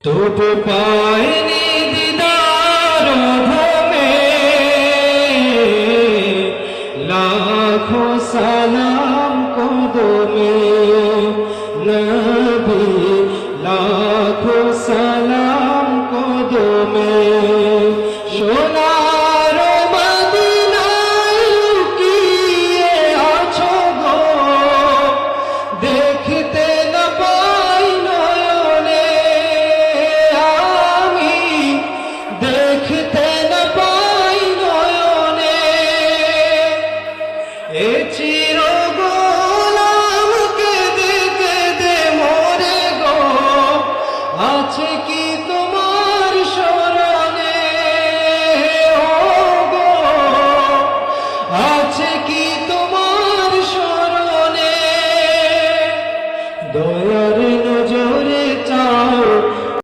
তবু পাইনি দিদার ঘমে, লাখো সালাম কদমে নবী, লাখো সালাম কদমে। সোনার মদিনায় লুকিয়ে আছো গো, দেখতে না পাই নয়নে, আমি দেখতে না পাই নয়নে। এ চির গোলাম কেঁদে কেঁদে মরে গো, আছে কি তোমার স্মরণে?